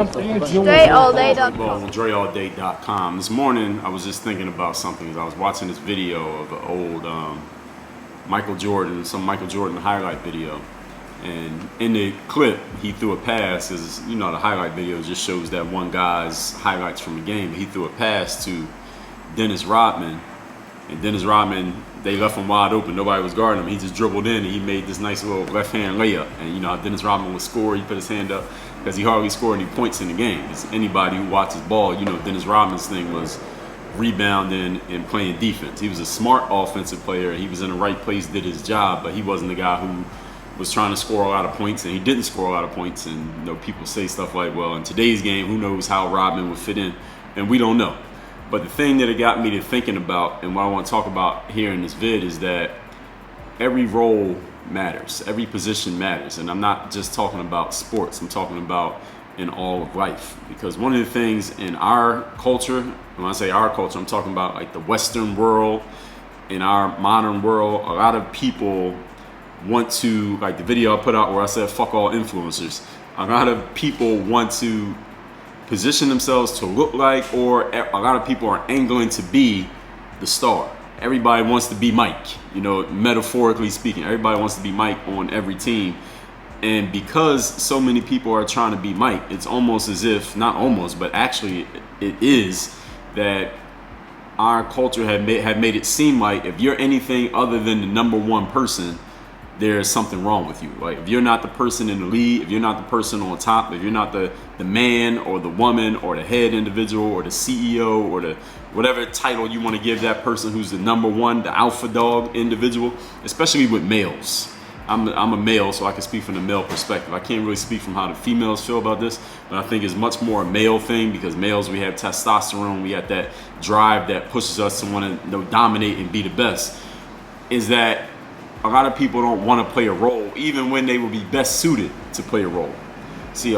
DreAllDay.com. DreAllDay.com. This morning I was just thinking about something. I was watching this video of an old some Michael Jordan highlight video. And in the clip, he threw a pass, because you know the highlight video just shows that one guy's highlights from the game. He threw a pass to Dennis Rodman, and Dennis Rodman, they left him wide open. Nobody was guarding him. He just dribbled in and he made this nice little left-hand layup. And you know how Dennis Rodman would score, he put his hand up, because he hardly scored any points in the game. As anybody who watches ball, you know Dennis Rodman's thing was rebounding and playing defense. He was a smart offensive player. He was in the right place, did his job, but he wasn't the guy who was trying to score a lot of points, and he didn't score a lot of points. And you know, people say stuff like, well, in today's game, who knows how Rodman would fit in, and we don't know. But the thing that it got me to thinking about, and what I want to talk about here in this vid, is that every role matters, every position matters. And I'm not just talking about sports, I'm talking about in all of life. Because one of the things in our culture, when I say our culture, I'm talking about like the Western world, in our modern world, a lot of people want to, like the video I put out where I said fuck all influencers, a lot of people want to position themselves to look like, or a lot of people are angling to be the star. Everybody wants to be Mike, you know, metaphorically speaking. Everybody wants to be Mike on every team. And because so many people are trying to be Mike, it's almost as if, not almost, but actually it is, that our culture had made it seem like if you're anything other than the number one person, there's something wrong with you. Like if you're not the person in the lead, if you're not the person on top, if you're not the man or the woman or the head individual or the CEO or the whatever title you want to give that person who's the number one, the alpha dog individual, especially with males. I'm a male, so I can speak from the male perspective. I can't really speak from how the females feel about this, but I think it's much more a male thing, because males, we have testosterone, we have that drive that pushes us to want to dominate and be the best. Is that a lot of people don't want to play a role, even when they would be best suited to play a role. See,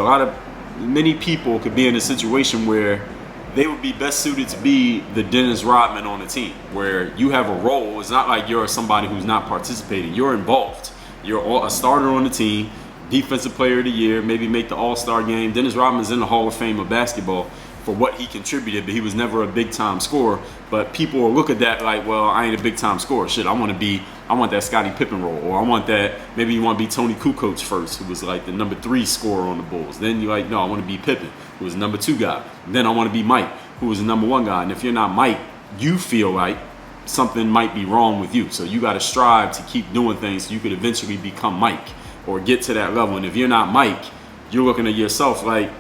many people could be in a situation where they would be best suited to be the Dennis Rodman on the team, where you have a role. It's not like you're somebody who's not participating. You're involved. You're a starter on the team, defensive player of the year, maybe make the all-star game. Dennis Rodman's in the Hall of Fame of basketball for what he contributed, but he was never a big-time scorer. But people will look at that like, well, I ain't a big-time scorer. Shit, I want that Scottie Pippen role, or I want that, maybe you want to be Tony Kukoc first, who was like the number 3 scorer on the Bulls. Then you're like, no, I want to be Pippen, who was the number 2 guy. Then I want to be Mike, who was the number 1 guy. And if you're not Mike, you feel like something might be wrong with you. So you got to strive to keep doing things so you could eventually become Mike or get to that level. And if you're not Mike, you're looking at yourself like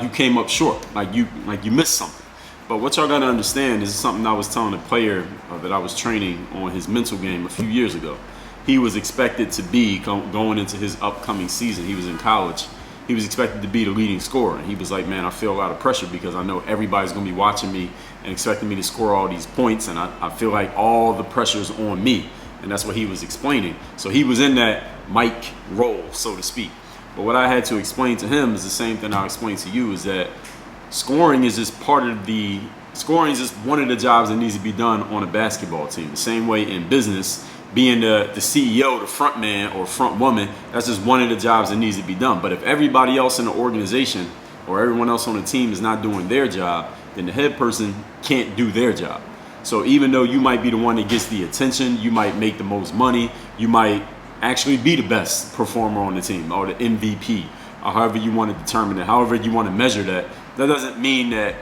you came up short, like you missed something. But what y'all got to understand is something I was telling a player that I was training on his mental game a few years ago. He was expected to be, going into his upcoming season, he was in college, he was expected to be the leading scorer. And he was like, man, I feel a lot of pressure because I know everybody's going to be watching me and expecting me to score all these points. And I feel like all the pressure's on me. And that's what he was explaining. So he was in that Mike role, so to speak. But what I had to explain to him is the same thing I explained to you, is that scoring is just one of the jobs that needs to be done on a basketball team. The same way in business, being the CEO, the front man or front woman, that's just one of the jobs that needs to be done. But if everybody else in the organization or everyone else on the team is not doing their job, then the head person can't do their job. So even though you might be the one that gets the attention, you might make the most money, you might actually be the best performer on the team or the MVP, or however you want to determine it, however you want to measure that, that doesn't mean that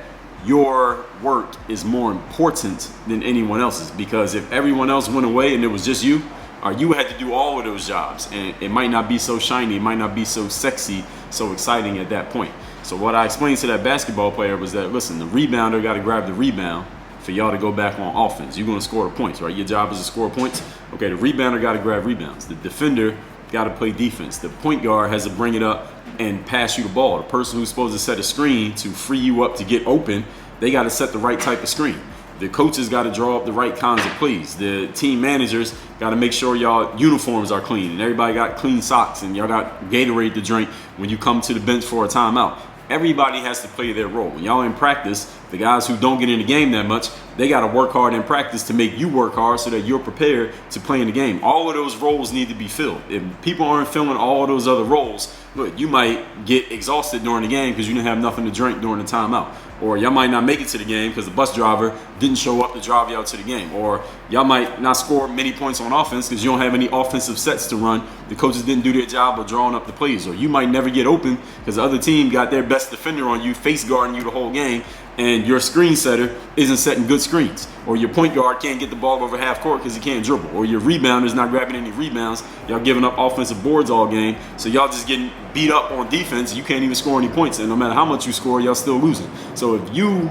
your work is more important than anyone else's. Because if everyone else went away and it was just you, or you had to do all of those jobs, and it might not be so shiny, it might not be so sexy, so exciting at that point. So what I explained to that basketball player was that, listen, the rebounder got to grab the rebound for y'all to go back on offense. You're going to score the points, right? Your job is to score points. Okay, the rebounder got to grab rebounds. The defender got to play defense. The point guard has to bring it up and pass you the ball. The person who's supposed to set a screen to free you up to get open, they got to set the right type of screen. The coaches got to draw up the right kinds of plays. The team managers got to make sure y'all uniforms are clean and everybody got clean socks and y'all got Gatorade to drink when you come to the bench for a timeout. Everybody has to play their role. When y'all in practice, the guys who don't get in the game that much, They got to work hard in practice to make you work hard so that you're prepared to play in the game. All of those roles need to be filled. If people aren't filling all of those other roles, look, you might get exhausted during the game because you didn't have nothing to drink during the timeout. Or y'all might not make it to the game because the bus driver didn't show up to drive you out to the game. Or y'all might not score many points on offense because you don't have any offensive sets to run. The coaches didn't do their job of drawing up the plays. Or you might never get open because the other team got their best defender on you, face guarding you the whole game, and your screen setter isn't setting good screens. Or your point guard can't get the ball over half court because he can't dribble. Or your rebounder is not grabbing any rebounds. Y'all giving up offensive boards all game. So y'all just getting beat up on defense. You can't even score any points. And no matter how much you score, y'all still losing. So if you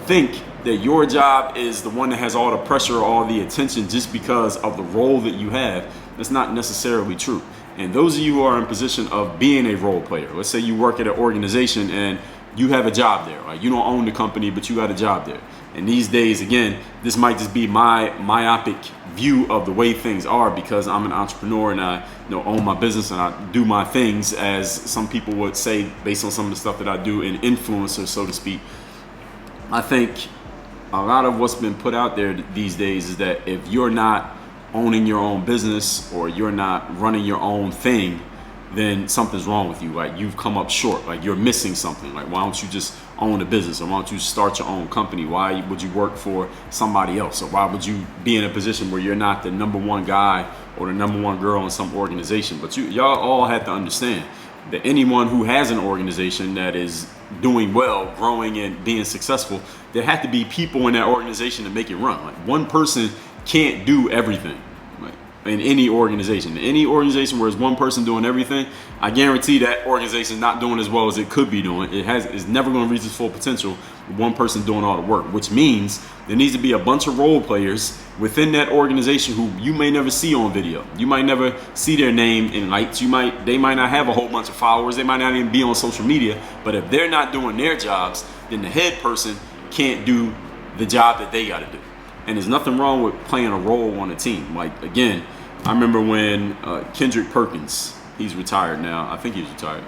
think that your job is the one that has all the pressure or all the attention just because of the role that you have, that's not necessarily true. And those of you who are in position of being a role player, let's say you work at an organization and you have a job there, right? You don't own the company, but you got a job there. And these days, again, this might just be my myopic view of the way things are because I'm an entrepreneur and I own my business and I do my things, as some people would say, based on some of the stuff that I do in influencer, so to speak. I think a lot of what's been put out there these days is that if you're not owning your own business or you're not running your own thing, then something's wrong with you. Like, you've come up short. Like, you're missing something. Like, why don't you just own a business, or why don't you start your own company? Why would you work for somebody else? Or why would you be in a position where you're not the number one guy or the number one girl in some organization? But y'all all have to understand that anyone who has an organization that is doing well, growing and being successful, there have to be people in that organization to make it run. Like, one person can't do everything. In any organization where there's one person doing everything, I guarantee that organization is not doing as well as it could be doing. It's never going to reach its full potential with one person doing all the work, which means there needs to be a bunch of role players within that organization who you may never see on video. You might never see their name in lights. They might not have a whole bunch of followers. They might not even be on social media. But if they're not doing their jobs, then the head person can't do the job that they got to do. And there's nothing wrong with playing a role on a team. Like, again, I remember when Kendrick Perkins, he's retired now. I think he's retired.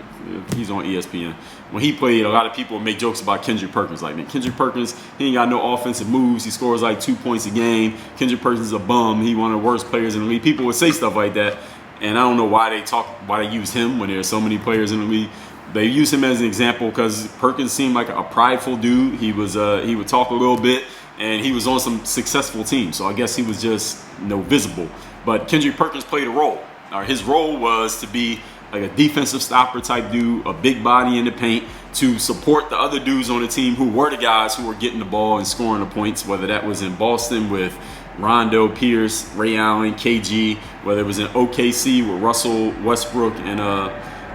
He's on ESPN. When he played, a lot of people make jokes about Kendrick Perkins. Like, man, Kendrick Perkins, he ain't got no offensive moves. He scores like 2 points a game. Kendrick Perkins is a bum. He one of the worst players in the league. People would say stuff like that. And I don't know why they use him when there's so many players in the league. They use him as an example because Perkins seemed like a prideful dude. He would talk a little bit, and he was on some successful teams. So I guess he was just visible. But Kendrick Perkins played a role. His role was to be like a defensive stopper type dude, a big body in the paint, to support the other dudes on the team who were the guys who were getting the ball and scoring the points, whether that was in Boston with Rondo, Pierce, Ray Allen, KG, whether it was in OKC with Russell Westbrook and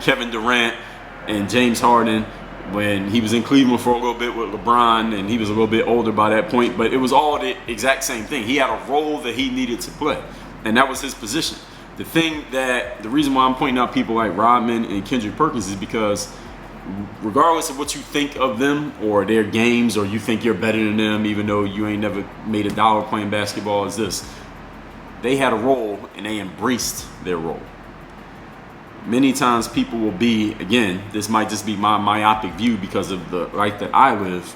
Kevin Durant and James Harden, when he was in Cleveland for a little bit with LeBron, and he was a little bit older by that point, but it was all the exact same thing. He had a role that he needed to play, and that was his position. The reason why I'm pointing out people like Rodman and Kendrick Perkins is because regardless of what you think of them or their games, or you think you're better than them even though you ain't never made $1 playing basketball, they had a role and they embraced their role. Many times people will be, again, this might just be my myopic view because of the life that I live,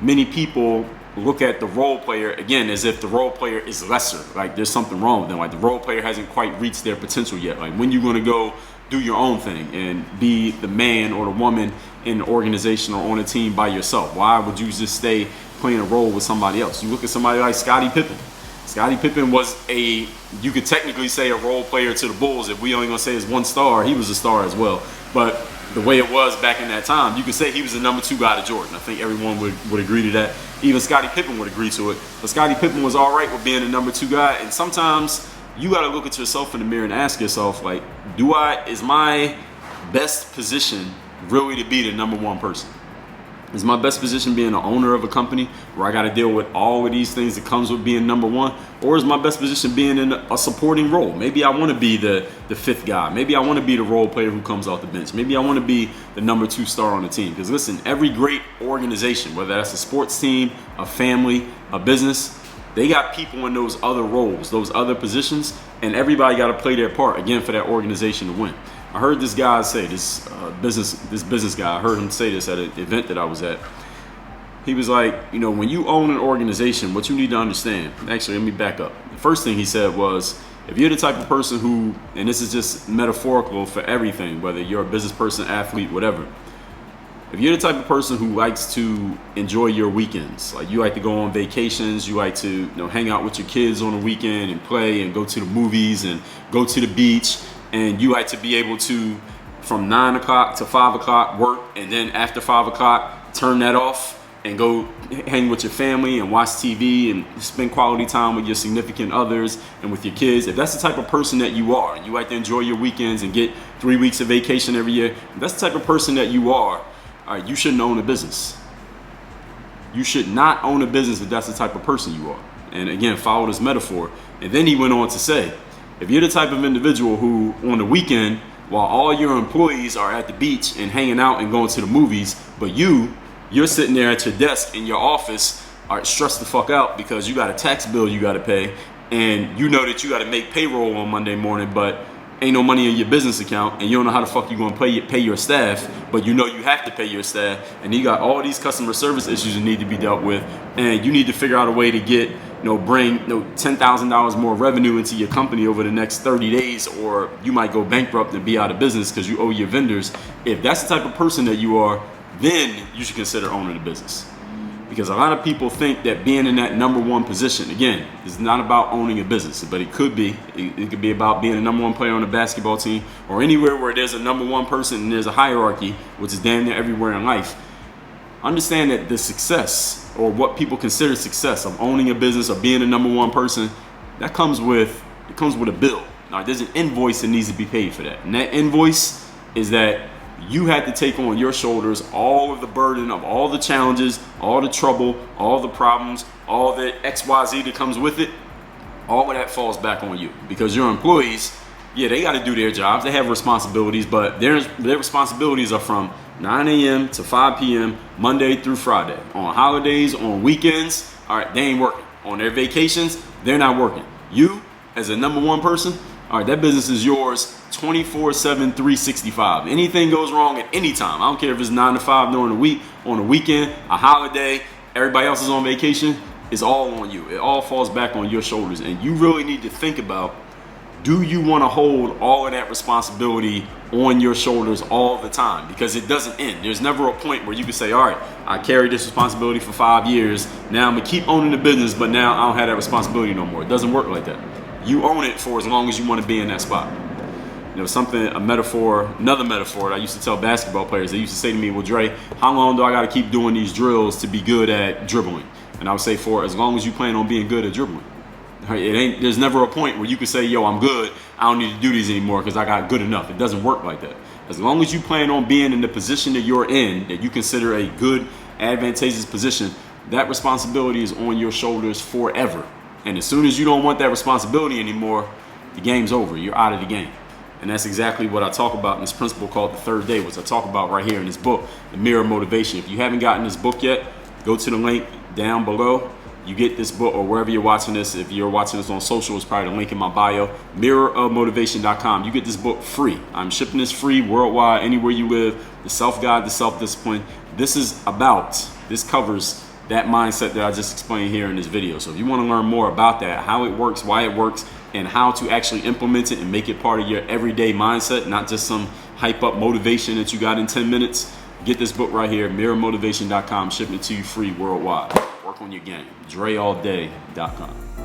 many people look at the role player, again, as if the role player is lesser. Like, there's something wrong with them. Like, the role player hasn't quite reached their potential yet. Like, when you going to go do your own thing and be the man or the woman in the organization or on a team by yourself? Why would you just stay playing a role with somebody else? You look at somebody like Scottie Pippen. Scottie Pippen was you could technically say a role player to the Bulls. If we only gonna say is one star, he was a star as well. But the way it was back in that time, you could say he was the number 2 guy to Jordan. I think everyone would agree to that. Even Scottie Pippen would agree to it. But Scottie Pippen was all right with being the number 2 guy. And sometimes you got to look at yourself in the mirror and ask yourself, like, is my best position really to be the number 1 person? Is my best position being the owner of a company where I got to deal with all of these things that comes with being number 1? Or is my best position being in a supporting role? Maybe I want to be the 5th guy. Maybe I want to be the role player who comes off the bench. Maybe I want to be the number 2 star on the team. Because listen, every great organization, whether that's a sports team, a family, a business, they got people in those other roles, those other positions, and everybody got to play their part, again, for that organization to win. I heard this guy say, this business guy, I heard him say this at an event that I was at. He was like, you know, when you own an organization, what you need to understand. Actually, let me back up. The first thing he said was, if you're the type of person who, and this is just metaphorical for everything, whether you're a business person, athlete, whatever. If you're the type of person who likes to enjoy your weekends, like you like to go on vacations, you like to, you know, hang out with your kids on the weekend and play and go to the movies and go to the beach, and you like to be able to, from 9 o'clock to 5 o'clock work, and then after 5 o'clock turn that off and go hang with your family and watch TV and spend quality time with your significant others and with your kids. If that's the type of person that you are, and you like to enjoy your weekends and get 3 weeks of vacation every year, if that's the type of person that you are, all right, you shouldn't own a business. You should not own a business if that's the type of person you are. And again, follow this metaphor. And then he went on to say, if you're the type of individual who on the weekend, while all your employees are at the beach and hanging out and going to the movies, but you're sitting there at your desk in your office, are stressed the fuck out because you got a tax bill you got to pay, and you know that you got to make payroll on Monday morning, but ain't no money in your business account, and you don't know how the fuck you gonna pay your staff, but you know you have to pay your staff, and you got all these customer service issues that need to be dealt with, and you need to figure out a way to get, bring $10,000 more revenue into your company over the next 30 days, or you might go bankrupt and be out of business because you owe your vendors. If that's the type of person that you are, then you should consider owning a business. Because a lot of people think that being in that #1 position, again, is not about owning a business, but it could be. It could be about being a #1 player on a basketball team, or anywhere where there's a #1 person and there's a hierarchy, which is damn near everywhere in life. Understand that the success, or what people consider success of owning a business or being a #1 person, that comes with a bill. Now, there's an invoice that needs to be paid for that, and that invoice is that you had to take on your shoulders all of the burden of all the challenges, all the trouble, all the problems, all the XYZ that comes with it. All of that falls back on you, because your employees, yeah, they got to do their jobs. They have responsibilities, but their responsibilities are from 9 a.m. to 5 p.m. Monday through Friday. On holidays, on weekends, all right, they ain't working. On their vacations, they're not working. You, as a #1 person, all right, that business is yours 24/7, 365. Anything goes wrong at any time. I don't care if it's 9 to 5 during the week, on a weekend, a holiday, everybody else is on vacation, it's all on you. It all falls back on your shoulders. And you really need to think about, do you want to hold all of that responsibility on your shoulders all the time? Because it doesn't end. There's never a point where you can say, all right, I carried this responsibility for 5 years. Now I'm going to keep owning the business, but now I don't have that responsibility no more. It doesn't work like that. You own it for as long as you want to be in that spot. Another metaphor that I used to tell basketball players. They used to say to me, well, Dre, how long do I got to keep doing these drills to be good at dribbling? And I would say, for as long as you plan on being good at dribbling. There's never a point where you can say, yo, I'm good, I don't need to do these anymore because I got good enough. It doesn't work like that. As long as you plan on being in the position that you're in, that you consider a good, advantageous position, that responsibility is on your shoulders forever. And as soon as you don't want that responsibility anymore, the game's over. You're out of the game. And that's exactly what I talk about in this principle called the third day, which I talk about right here in this book, The Mirror of Motivation. If you haven't gotten this book yet, go to the link down below. You get this book, or wherever you're watching this. If you're watching this on social, it's probably the link in my bio, mirrorofmotivation.com. You get this book free. I'm shipping this free worldwide, anywhere you live. The self-guide, the self-discipline. This covers that mindset that I just explained here in this video. So if you want to learn more about that, how it works, why it works, and how to actually implement it and make it part of your everyday mindset, not just some hype up motivation that you got in 10 minutes, get this book right here, mirrormotivation.com, shipping it to you free worldwide. Work on your game, DreAllDay.com.